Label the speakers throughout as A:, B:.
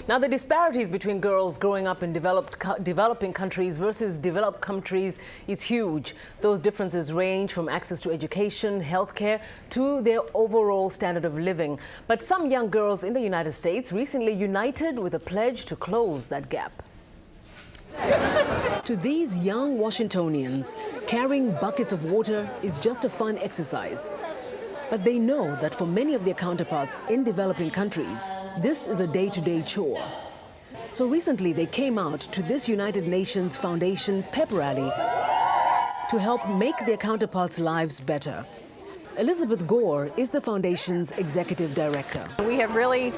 A: Now, the disparities between girls growing up in developing countries versus developed countries is huge. Those differences range from access to education, healthcare, to their overall standard of living. But some young girls in the United States recently united with a pledge to close that gap. To these young Washingtonians, carrying buckets of water is just a fun exercise. But they know that for many of their counterparts in developing countries, this is a day-to-day chore. So recently they came out to this United Nations Foundation pep rally to help make their counterparts' lives better. Elizabeth Gore is the foundation's executive director.
B: We have really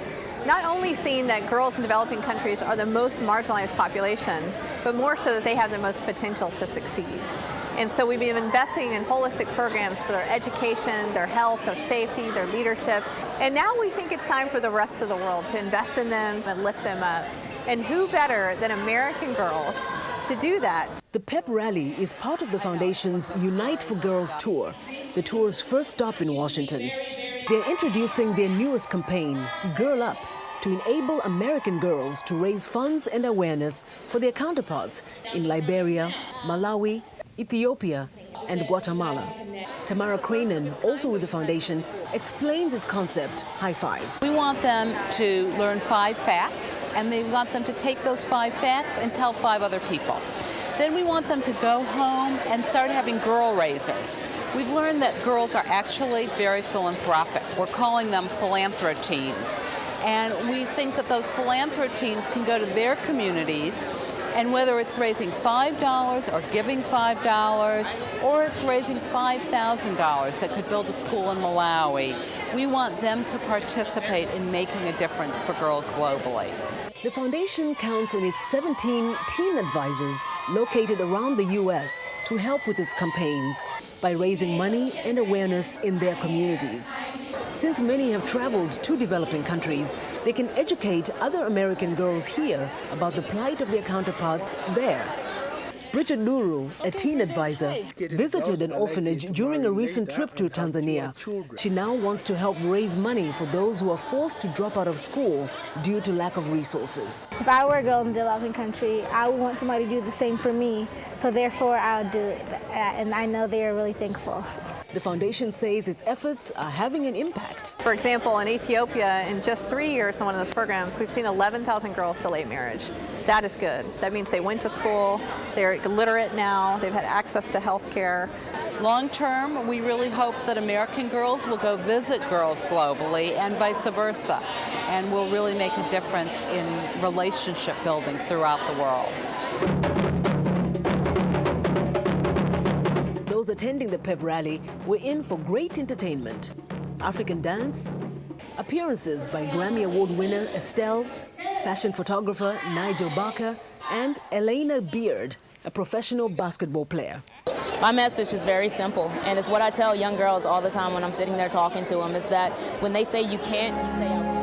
B: not only seen that girls in developing countries are the most marginalized population, but more so that they have the most potential to succeed. And so we've been investing in holistic programs for their education, their health, their safety, their leadership. And now we think it's time for the rest of the world to invest in them and lift them up. And who better than American girls to do that?
A: The pep rally is part of the foundation's Unite for Girls tour, the tour's first stop in Washington. They're introducing their newest campaign, Girl Up, to enable American girls to raise funds and awareness for their counterparts in Liberia, Malawi, Ethiopia, and Guatemala. Tamara Cranen, also with the foundation, explains its concept, High Five.
C: We want them to learn 5 facts, and we want them to take those 5 facts and tell 5 other people. Then we want them to go home and start having girl raisers. We've learned that girls are actually very philanthropic. We're calling them philanthro-teens. And we think that those philanthro-teens can go to their communities, and whether it's raising $5 or giving $5 or it's raising $5,000 that could build a school in Malawi, we want them to participate in making a difference for girls globally.
A: The foundation counts on its 17 teen advisors located around the U.S. to help with its campaigns by raising money and awareness in their communities. Since many have traveled to developing countries, they can educate other American girls here about the plight of their counterparts there. Bridget Luru, a teen advisor, visited an orphanage during a recent trip to Tanzania. She now wants to help raise money for those who are forced to drop out of school due to lack of resources.
D: If I were a girl in a developing country, I would want somebody to do the same for me, so therefore I'll do it, and I know they are really thankful.
A: The foundation says its efforts are having an impact.
B: For example, in Ethiopia, in just 3 years in one of those programs, we've seen 11,000 girls delay marriage. That is good. That means they went to school, they're literate now, they've had access to health care.
C: Long term, we really hope that American girls will go visit girls globally and vice versa, and will really make a difference in relationship building throughout the world.
A: Those attending the pep rally were in for great entertainment. African dance, appearances by Grammy Award winner Estelle, fashion photographer Nigel Barker, and Elena Beard, a professional basketball player.
E: My message is very simple, and it's what I tell young girls all the time when I'm sitting there talking to them, is that when they say you can't, you say I will.